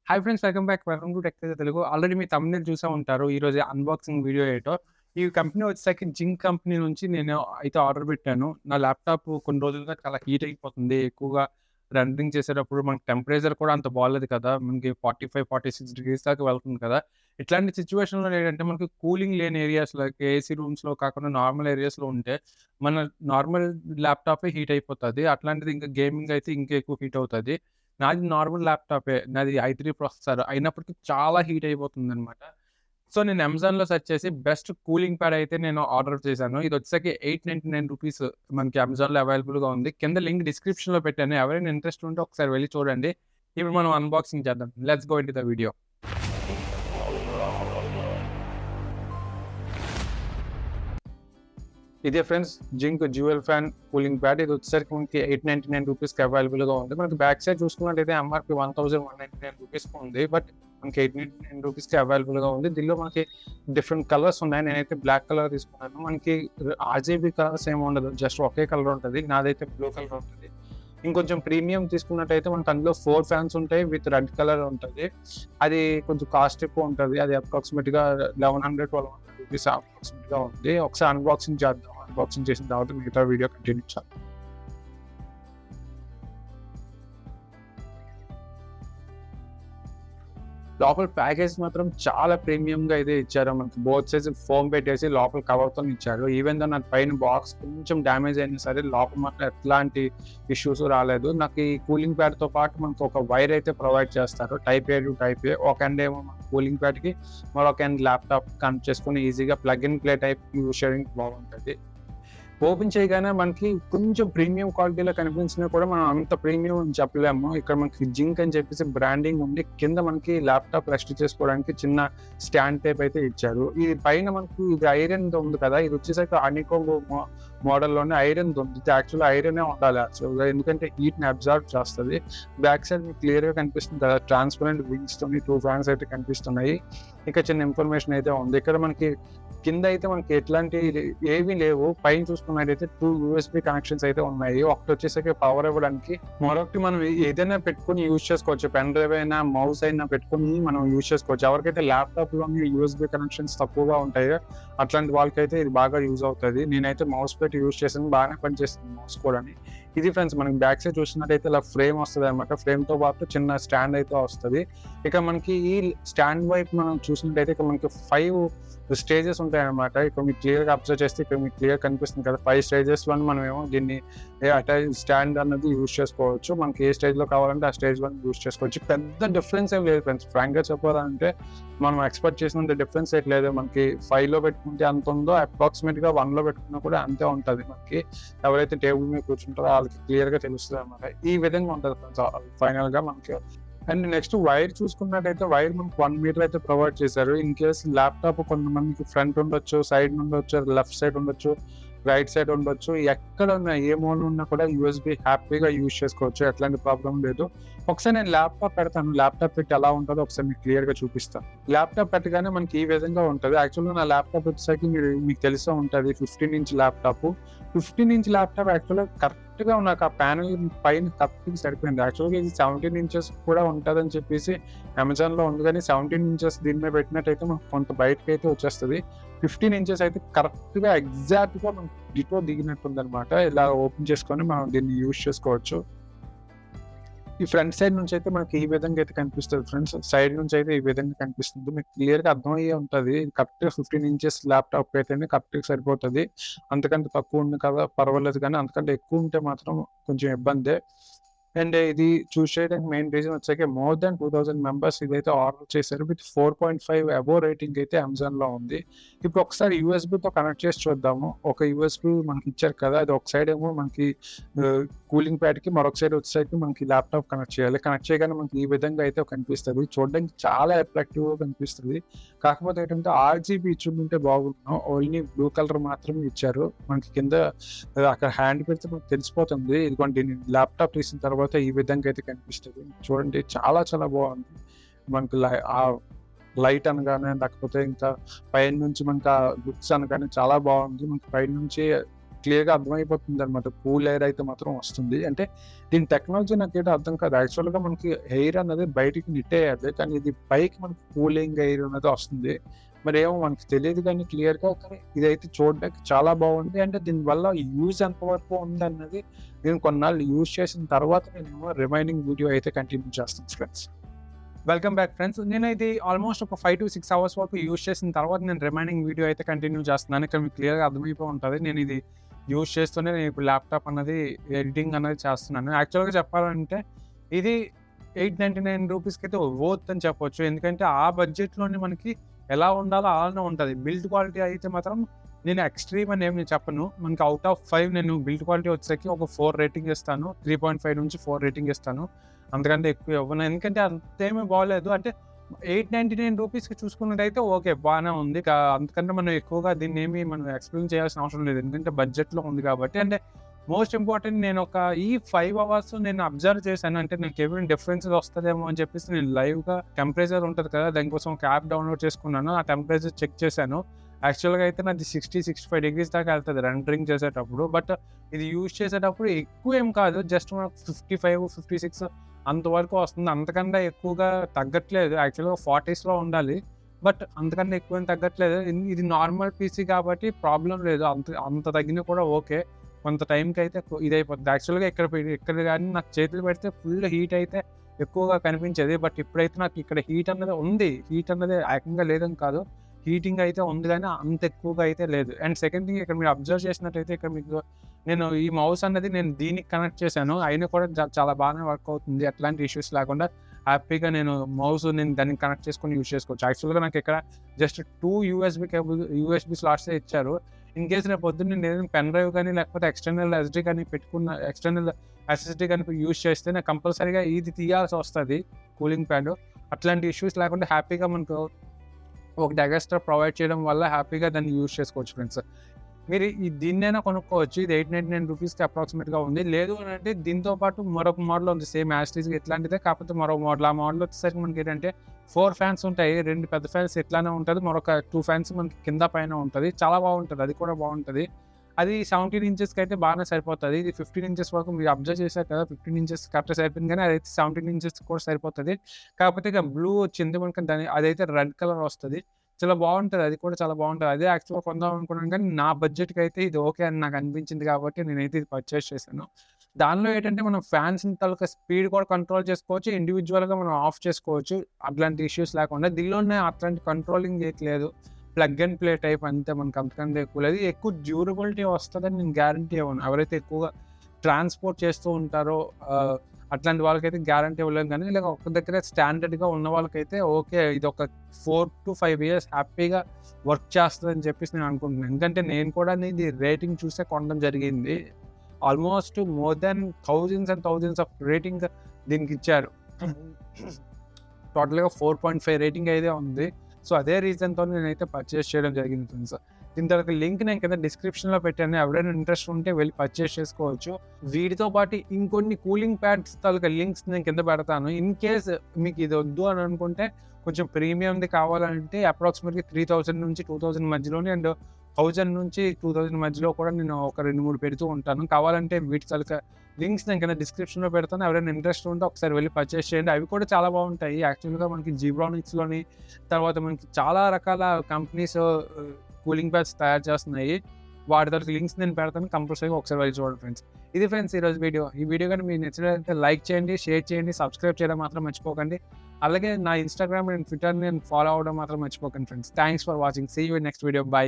Hi friends, welcome to tech Telugu. Already me thumbnail చూసే ఉంటారు. ఈరోజు అన్బాక్సింగ్ వీడియో ఏటో. ఈ కంపెనీ వచ్చేసరికి జింక్ కంపెనీ నుంచి నేను అయితే ఆర్డర్ పెట్టాను. నా ల్యాప్‌టాప్ కొన్ని రోజులుగా చాలా హీట్ అయిపోతుంది. ఎక్కువగా రన్నింగ్ చేసేటప్పుడు మనకి టెంపరేచర్ కూడా అంత బాలేదు కదా! మనకి 45, 46 డిగ్రీస్ దాకా వెళ్తుంది కదా! ఇట్లాంటి సిట్యుయేషన్‌లో ఏంటంటే మనకి కూలింగ్ లేని ఏరియాస్ లైక్ ఏసీ రూమ్స్‌లో కాకుండా నార్మల్ ఏరియాస్‌లో ఉంటే మన నార్మల్ ల్యాప్‌టాపే హీట్ అయిపోతది. అట్లాంటిది ఇంకా గేమింగ్ అయితే ఇంకా ఎక్కువ హీట్ అవుతది. నాది నార్మల్ ల్యాప్‌టాపే. నాది i3 ప్రాసెసర్. అయినప్పటికీ చాలా హీట్ అయిపోతుందనమాట. సో, నేను అమెజాన్‌లో సెర్చ్ చేసి బెస్ట్ కూలింగ్ ప్యాడ్ అయితే నేను ఆర్డర్ చేశాను. ఇదొచ్చేసరికి $899 మనకి అమెజాన్‌లో అవైలబుల్‌గా ఉంది. కింద లింక్ డిస్క్రిప్షన్‌లో పెట్టాను. ఎవరైనా ఇంట్రెస్ట్ ఉంటే ఒకసారి వెళ్లి చూడండి. ఇప్పుడు మనం అన్బాక్సింగ్ చేద్దాం. Let's go into the video. ఇదే friends zinc dual fan cooling pad. ఇది వచ్చేసరికి మనకి $899కి అవైలబుల్‌గా ఉంది. మనకి బ్యాక్ సైడ్ చూసుకున్నట్టయితే ఎంఆర్‌పీ $1199 ఉంది. బట్ మనకి $899కి అవైలబుల్‌గా ఉంది. దీనిలో మనకి డిఫరెంట్ కలర్స్ ఉన్నాయి. నేనైతే బ్లాక్ కలర్ తీసుకున్నాను. మనకి ఆర్‌జీబీ కలర్స్ ఏమి ఉండదు. జస్ట్ ఒకే కలర్ ఉంటది. నాదైతే బ్లూ కలర్ ఉంటది. ఇంకొంచెం ప్రీమియం తీసుకున్నట్టయితే మనకు అందులో 4 ఫ్యాన్స్ ఉంటాయి. విత్ రెడ్ కలర్ ఉంటది. అది కొంచెం కాస్ట్ ఎక్కువ ఉంటది. అది అప్రాక్సిమేట్‌గా $1100, $1200 అప్రాక్సిమేట్‌గా ఉంది. ఒకసారి అన్బాక్సింగ్ చేద్దాం. అన్బాక్సింగ్ చేసిన తర్వాత మిగతా వీడియో కంటిన్యూ చేద్దాం. లోపల ప్యాకేజ్ మాత్రం చాలా ప్రీమియంగా అయితే ఇచ్చారు. మనకి బోత్ సైడ్స్ ఫోమ్ పెట్టేసి లోపల కవర్‌తో ఇచ్చారు. ఈవెన్ దో నాకు పైన బాక్స్ కొంచెం డ్యామేజ్ అయినా సరే లోపల మాత్రం ఎట్లాంటి ఇష్యూస్ రాలేదు. నాకు ఈ కూలింగ్ ప్యాడ్‌తో పాటు మనకు ఒక వైర్ అయితే ప్రొవైడ్ చేస్తారు. టైప్ ఏ టు టైప్ ఏ. ఒక ఎండ్ ఏమో మన కూలింగ్ ప్యాడ్‌కి, మరొక ఎండ్ ల్యాప్‌టాప్ కనెక్ట్ చేసుకొని ఈజీగా plug and play type use చేయడానికి బాగుంటది. ఓపెన్ చేయగానే మనకి కొంచెం ప్రీమియం క్వాలిటీలో కనిపించినా కూడా మనం అంత ప్రీమియం అని చెప్పలేము. ఇక్కడ మనకి జింక్ అని చెప్పేసి బ్రాండింగ్ ఉంది. కింద మనకి ల్యాప్‌టాప్ రెస్ట్ చేసుకోవడానికి చిన్న స్టాండ్ టైప్ అయితే ఇచ్చారు. ఇది పైన మనకి ఇది ఐరన్‌ది ఉంది కదా! ఇది వచ్చేసరికి హనీకోంబ్ మోడల్‌లోనే ఐరన్‌ది ఉంది. ఇది యాక్చువల్‌గా ఐరనే ఉండాలి యాక్చువల్‌గా. ఎందుకంటే హీట్‌ని అబ్జార్బ్ చేస్తది. బ్యాక్ సైడ్ మీకు క్లియర్‌గా కనిపిస్తుంది కదా! ట్రాన్స్పరెంట్ వింగ్స్‌తోని 2 ఫ్యాన్స్ అయితే కనిపిస్తున్నాయి. ఇంకా చిన్న ఇన్ఫర్మేషన్ అయితే ఉంది. ఇక్కడ మనకి కింద అయితే మనకి ఎట్లాంటి ఏవి లేవు. పైన చూసుకున్నట్టయితే 2 యూఎస్‌బీ కనెక్షన్స్ అయితే ఉన్నాయి. ఒకటి వచ్చేసరికి పవర్ ఇవ్వడానికి, మరొకటి మనం ఏదైనా పెట్టుకొని యూజ్ చేసుకోవచ్చు. పెన్ డ్రైవ్ అయినా, మౌస్ అయినా పెట్టుకొని మనం యూజ్ చేసుకోవచ్చు. ఎవరికైతే ల్యాప్‌టాప్‌లోని యూఎస్‌బీ కనెక్షన్స్ తక్కువగా ఉంటాయో అట్లాంటి వాళ్ళకైతే ఇది బాగా యూజ్ అవుతది. నేనైతే మౌస్ పెట్టి యూజ్ చేశాను. బాగానే పనిచేస్తుంది మౌస్ కూడాని. ఇది ఫ్రెండ్స్ మనకి బ్యాక్ సైడ్ చూసినట్టయితే ఇలా ఫ్రేమ్ వస్తదనమాట. ఫ్రేమ్‌తో పాటు చిన్న స్టాండ్ అయితే వస్తది. ఇక మనకి ఈ స్టాండ్ వైపు మనం చూసినట్టయితే ఇక్కడ మనకి 5 స్టేజెస్ ఉంటాయన్నమాట. ఇక్కడ మీకు క్లియర్‌గా అబ్జర్వ్ చేస్తే ఇక్కడ మీకు క్లియర్‌గా కనిపిస్తుంది కదా! 5 స్టేజెస్‌లోని మనమేమో దీన్ని స్టాండ్ అన్నది యూజ్ చేసుకోవచ్చు. మనకి ఏ స్టేజ్‌లో కావాలంటే ఆ స్టేజ్‌లోని యూజ్ చేసుకోవచ్చు. పెద్ద డిఫరెన్స్ ఏం లేదు ఫ్రెండ్స్. ఫ్రాంక్‌గా చెప్పాలంటే మనం ఎక్స్‌పెక్ట్ చేసినంత డిఫరెన్స్ ఏం లేదు. మనకి 5లో పెట్టుకుంటే ఎంత ఉందో అప్రాక్సిమేట్‌గా 1లో పెట్టుకున్నా కూడా అంతే ఉంటది మనకి. ఎవరైతే టేబుల్ మీద కూర్చుంటారో వాళ్ళకి క్లియర్‌గా తెలుస్తదన్నమాట. ఈ విధంగా ఉంటది ఫ్రెండ్స్ ఫైనల్‌గా మనకి. అండ్ నెక్స్ట్ వైర్ చూసుకున్నట్టయితే వైర్ మనకు 1 మీటర్ అయితే ప్రొవైడ్ చేశారు. ఇన్ కేస్ ల్యాప్‌టాప్ కొంతమందికి ఫ్రంట్ ఉండొచ్చు, సైడ్ ఉండొచ్చు, లెఫ్ట్ సైడ్ ఉండొచ్చు, రైట్ సైడ్ ఉండొచ్చు. ఎక్కడున్నా ఏ మూల ఉన్నా కూడా యూఎస్‌బీ హ్యాపీగా యూజ్ చేసుకోవచ్చు. ఎట్లాంటి ప్రాబ్లమ్ లేదు. ఒకసారి నేను ల్యాప్‌టాప్ పెడతాను. ల్యాప్‌టాప్ పెట్టి ఎలా ఉంటదో ఒకసారి మీకు క్లియర్‌గా చూపిస్తాను. ల్యాప్‌టాప్ పెట్టగానే మనకి ఈ విధంగా ఉంటది. యాక్చువల్‌గా నా ల్యాప్‌టాప్ వచ్చేసరికి మీకు తెలిసే ఉంటది 15 ఇంచ్ ల్యాప్‌టాప్. 15 ఇంచ్ ల్యాప్‌టాప్ యాక్చువల్‌గా కరెక్ట్‌గా నాకు ఆ ప్యానెల్ పైన కరెక్ట్‌గా సరిపోయింది. యాక్చువల్‌గా ఇది 17 ఇంచెస్ కూడా ఉంటదని చెప్పేసి అమెజాన్‌లో ఉంది గానీ 17 ఇంచెస్ దీని మీద పెట్టినట్టయితే మనకు కొంత బయటకైతే వచ్చేస్తది. 15 ఇంచెస్ అయితే కరెక్ట్‌గా ఎగ్జాక్ట్‌గా మనకు డిటో దిగినట్టుందనమాట. ఇలా ఓపెన్ చేసుకొని మనం దీన్ని యూజ్ చేసుకోవచ్చు. ఈ ఫ్రంట్ సైడ్ నుంచి అయితే మనకి ఈ విధంగా అయితే కనిపిస్తది ఫ్రెండ్స్. సైడ్ నుంచి అయితే ఈ విధంగా కనిపిస్తుంది. మీకు క్లియర్‌గా అర్థమయ్యే ఉంటది. కరెక్ట్‌గా 15 ఇంచెస్ ల్యాప్‌టాప్ అయితేనే కరెక్ట్‌గా సరిపోతది. అంతకంటే తక్కువ ఉంది కదా పర్వాలేదు కానీ అంతకంటే ఎక్కువ ఉంటే మాత్రం కొంచెం ఇబ్బందే. అండ్ ఇది చూస్ చేయడానికి మెయిన్ రీజన్ వచ్చాక మోర్ దాన్ 2000 మెంబర్స్ ఇదైతే ఆర్డర్ చేశారు. విత్ 4.5 అబోవ్ రేటింగ్ అయితే అమెజాన్‌లో ఉంది. ఇప్పుడు ఒకసారి యూఎస్‌బీతో కనెక్ట్ చేసి చూద్దాము. ఒక యూఎస్‌బీ మనకి ఇచ్చారు కదా! అది ఒక సైడ్ ఏమో మనకి కూలింగ్ ప్యాడ్‌కి, మరొక సైడ్ వచ్చేసరికి మనకి ల్యాప్‌టాప్ కనెక్ట్ చేయాలి. కనెక్ట్ చేయగానే మనకి ఈ విధంగా అయితే కనిపిస్తది. చూడడానికి చాలా అట్రాక్టివ్‌గా కనిపిస్తది. కాకపోతే ఏంటంటే ఆర్‌జీబీ ఇచ్చుంటే బాగుండును. ఓన్లీ బ్లూ కలర్ మాత్రమే ఇచ్చారు. మనకి కింద అక్కడ హ్యాండ్ పెడితే మనకు తెలిసిపోతుంది. ఇదిగోండి నేను ల్యాప్‌టాప్ తీసిన తర్వాత ఈ విధంగా అయితే కనిపిస్తది. చూడండి చాలా చాలా బాగుంది. మనకి లైట్ అనగానే లేకపోతే ఇంకా పైనుంచి మనకు ఆ లుక్స్ అనగానే చాలా బాగుంది. మనకి పైనుంచి క్లియర్‌గా అర్థమైపోతుంది అనమాట. కూల్ ఎయిర్ అయితే మాత్రం వస్తుంది. అంటే దీని టెక్నాలజీ నాకేంటో అర్థం కాదు. యాక్చువల్‌గా మనకి ఎయిర్ అన్నది బయటికి నెట్టేయాలి. కానీ ఇది పైకి మనకి కూలింగ్ ఎయిర్ అనేది వస్తుంది. మరేమో మనకి తెలీదు గానీ క్లియర్‌గా. కానీ ఇదైతే చూడడానికి చాలా బాగుంది. అంటే దీనివల్ల యూజ్ ఎంతవరకు ఉందన్నది నేను కొన్నాళ్ళు యూజ్ చేసిన తర్వాత నేనేమో రిమైనింగ్ వీడియో అయితే కంటిన్యూ చేస్తాను ఫ్రెండ్స్. Welcome back friends. నేను ఇది ఆల్మోస్ట్ ఒక 5-6 అవర్స్ వరకు యూజ్ చేసిన తర్వాత నేను రిమైనింగ్ వీడియో అయితే కంటిన్యూ చేస్తున్నాను. ఇక్కడ మీకు క్లియర్‌గా అర్థమైపోయి ఉంటది. నేను ఇది యూజ్ చేస్తూనే నేను ఇప్పుడు ల్యాప్‌టాప్ అన్నది ఎడిటింగ్ అనేది చేస్తున్నాను. యాక్చువల్‌గా చెప్పాలంటే ఇది ₹899 అయితే వర్త్ అని చెప్పొచ్చు. ఎందుకంటే ఆ బడ్జెట్‌లోనే మనకి ఎలా ఉండాలో అలానే ఉంటది. బిల్డ్ క్వాలిటీ అయితే మాత్రం నేను ఎక్స్‌ట్రీమ్ అని ఏమి చెప్పను. మనకి ఔట్ ఆఫ్ 5 నేను బిల్డ్ క్వాలిటీ వచ్చేసరికి ఒక 4 రేటింగ్ ఇస్తాను. 3.5 నుంచి 4 రేటింగ్ ఇస్తాను. అంతకంటే ఎక్కువ ఇవ్వను. ఎందుకంటే అంతేమీ బాలేదు. అంటే ₹899కి చూసుకున్నట్టయితే ఓకే. బానే ఉంది. అంతకంటే మనం ఎక్కువగా దీన్నేమి మనం ఎక్స్‌ప్లెయిన్ చేయాల్సిన అవసరం లేదు. ఎందుకంటే బడ్జెట్‌లో ఉంది కాబట్టి. అంటే మోస్ట్ ఇంపార్టెంట్ నేను ఈ 5 అవర్స్ నేను అబ్జర్వ్ చేశాను. అంటే నాకేమైనా డిఫరెన్సెస్ వస్తదేమో అని చెప్పేసి నేను లైవ్‌గా టెంపరేచర్ ఉంటది కదా! దానికోసం ఒక యాప్ డౌన్‌లోడ్ చేసుకున్నాను. ఆ టెంపరేచర్ చెక్ చేశాను. యాక్చువల్‌గా అయితే నాది 65 డిగ్రీస్ దాకా ఎళ్తది రెండరింగ్ చేసేటప్పుడు. బట్ ఇది యూజ్ చేసేటప్పుడు ఎక్కువ ఏం కాదు. జస్ట్ మనకు 55, 56 అంతవరకు వస్తుంది. అంతకన్నా ఎక్కువగా తగ్గట్లేదు. యాక్చువల్‌గా 40స్‌లో ఉండాలి. బట్ అంతకన్నా ఎక్కువేం తగ్గట్లేదు. ఇది నార్మల్ పీసీ కాబట్టి ప్రాబ్లమ్ లేదు. అంత తగ్గినా కూడా ఓకే. కొంత టైంకైతే ఇదైపోద్ది. యాక్చువల్‌గా ఇక్కడ గాని నాకు చేతులు పెడితే ఫుల్ హీట్ అయితే ఎక్కువగా కనిపించేది. బట్ ఇప్పుడైతే నాకు ఇక్కడ హీట్ అన్నది ఉంది. హీట్ అన్నది ఏకంగా లేదని కాదు. హీటింగ్ అయితే ఉంది గానీ అంత ఎక్కువగా అయితే లేదు. అండ్ సెకండ్ థింగ్ ఇక్కడ మీరు అబ్జర్వ్ చేసినట్టయితే ఇక్కడ మీకు నేను ఈ మౌస్ అన్నది నేను దీనికి కనెక్ట్ చేశాను. అయినా కూడా చాలా బాగానే వర్క్ అవుతుంది. ఎట్లాంటి ఇష్యూస్ లేకుండా హ్యాపీగా నేను నేను దానికి కనెక్ట్ చేసుకొని యూజ్ చేసుకోవచ్చు. యాక్చువల్‌గా నాకు ఇక్కడ జస్ట్ 2 యూఎస్‌బీ స్లాట్సే ఇచ్చారు. ఇన్ కేస్ రేపు పొద్దున్న నేను ఏదైనా పెన్ డ్రైవ్ కానీ లేకపోతే ఎక్స్టర్నల్ ఎస్ఎస్‌డీ కానీ యూజ్ చేస్తే నాకు కంపల్సరీగా ఇది తీయాల్సి వస్తది కూలింగ్ ప్యాడ్. అట్లాంటి ఇష్యూస్ లేకుండా హ్యాపీగా మనకు ఒకటి ఎగస్ట్రా ప్రొవైడ్ చేయడం వల్ల హ్యాపీగా దాన్ని యూజ్ చేసుకోవచ్చు ఫ్రెండ్స్. మీరు దీన్నైనా కొనుక్కోవచ్చు. ఇది ₹899కి అప్రాక్సిమేట్‌గా ఉంది. లేదు అనంటే దీంతో పాటు మరొక మోడల్ ఉంది. సేమ్ యాజ్ ఇట్ ఈస్‌గా ఇట్లాంటిదే కాకపోతే మరో మోడల్. ఆ మోడల్ వచ్చేసరికి మనకేంటంటే 4 ఫ్యాన్స్ ఉంటాయి. 2 పెద్ద ఫ్యాన్స్ ఇట్లానే ఉంటది. మరొక 2 ఫ్యాన్స్ మనకి కింద పైన ఉంటది. చాలా బాగుంటది. అది కూడా బాగుంటది. అది 17 ఇంచెస్‌కి అయితే బాగానే సరిపోతది. ఇది 15 ఇంచెస్ వరకు మీరు అబ్జర్వ్ చేశారు కదా! 15 ఇంచెస్ కరెక్ట్‌గా సరిపోయింది కానీ అదైతే 17 ఇంచెస్ కూడా సరిపోతది. కాకపోతే ఇక బ్లూ వచ్చింది మనకి అదైతే రెడ్ కలర్ వస్తది. చాలా బాగుంటది. అది కూడా చాలా బాగుంటది. అదే యాక్చువల్‌గా కొందాం అనుకున్నాను కానీ నా బడ్జెట్‌కైతే ఇది ఓకే అని నాకు అనిపించింది కాబట్టి నేనైతే ఇది పర్చేస్ చేశాను. దానిలో ఏంటంటే మనం ఫ్యాన్స్ తాలూకా స్పీడ్ కూడా కంట్రోల్ చేసుకోవచ్చు. ఇండివిడ్యువల్‌గా మనం ఆఫ్ చేసుకోవచ్చు. అట్లాంటి ఇష్యూస్ లేకుండా. దీనిలోనే అట్లాంటి కంట్రోలింగ్ లేదు. ప్లగ్ అండ్ ప్లే టైప్ అంతే మనకు అంతకంటే ఎక్కువ లేదు. ఎక్కువ డ్యూరబిలిటీ వస్తదని నేను గ్యారంటీ ఇవ్వను. ఎవరైతే ఎక్కువగా ట్రాన్స్‌పోర్ట్ చేస్తూ ఉంటారో అట్లాంటి వాళ్ళకైతే గ్యారంటీ ఇవ్వలేను గానీ ఇలాగ ఒక్క దగ్గరే స్టాండర్డ్‌గా ఉన్న వాళ్ళకైతే ఓకే. ఇదొక 4-5 ఇయర్స్ హ్యాపీగా వర్క్ చేస్తదని చెప్పేసి నేను అనుకుంటున్నాను. ఎందుకంటే నేను కూడా ఇది రేటింగ్ చూసే కొనడం జరిగింది. Almost more than thousands and thousands of rating దీనికిచ్చారు. టోటల్‌గా 4.5 రేటింగ్ అయితే ఉంది. సో, అదే రీజన్‌తో నేనైతే పర్చేస్ చేయడం జరిగింది ఫ్రెండ్స్. దీని తాలూకా లింక్ నేను కింద డిస్క్రిప్షన్‌లో పెట్టాను. ఎవరైనా ఇంట్రెస్ట్ ఉంటే వెళ్లి పర్చేస్ చేసుకోవచ్చు. వీటితో పాటు ఇంకొన్ని కూలింగ్ ప్యాడ్స్ తాలూకా లింక్స్ నేను కింద పెడతాను. ఇన్ కేస్ మీకు ఇది వద్దు అని అనుకుంటే కొంచెం ప్రీమియంది కావాలంటే అప్రాక్సిమేట్‌గా 3000 నుంచి 2000 మధ్యలోనే అండ్ 1000 నుంచి 2000 మధ్యలో కూడా నేను ఒక 2, 3 పెడుతూ ఉంటాను. కావాలంటే వీటి తాలూకా లింక్స్ నేను కింద డిస్క్రిప్షన్‌లో పెడతాను. ఎవరైనా ఇంట్రెస్ట్ ఉంటే ఒకసారి వెళ్లి పర్చేస్ చేయండి. అవి కూడా చాలా బాగుంటాయి. యాక్చువల్‌గా మనకి జీబ్రానిక్స్‌లోని తర్వాత మనకి చాలా రకాల కంపెనీస్ కూలింగ్ ప్యాడ్స్ తయారు చేస్తున్నాయి. వాటి తాలూకా లింక్స్ నేను పెడతాను. కంపల్సరీగా ఒకసారి వెళ్లి చూడండి ఫ్రెండ్స్. ఇది ఫ్రెండ్స్ ఈరోజు వీడియో. ఈ వీడియో గాని మీకు నచ్చినట్లయితే లైక్ చేయండి, షేర్ చేయండి, సబ్స్క్రైబ్ చేయడం మాత్రం మర్చిపోకండి. అలాగే నా ఇన్‌స్టాగ్రామ్ అండ్ ట్విట్టర్‌ని ఫాలో అవ్వడం మాత్రం మర్చిపోకండి friends. Thanks for watching. See you in next video. By.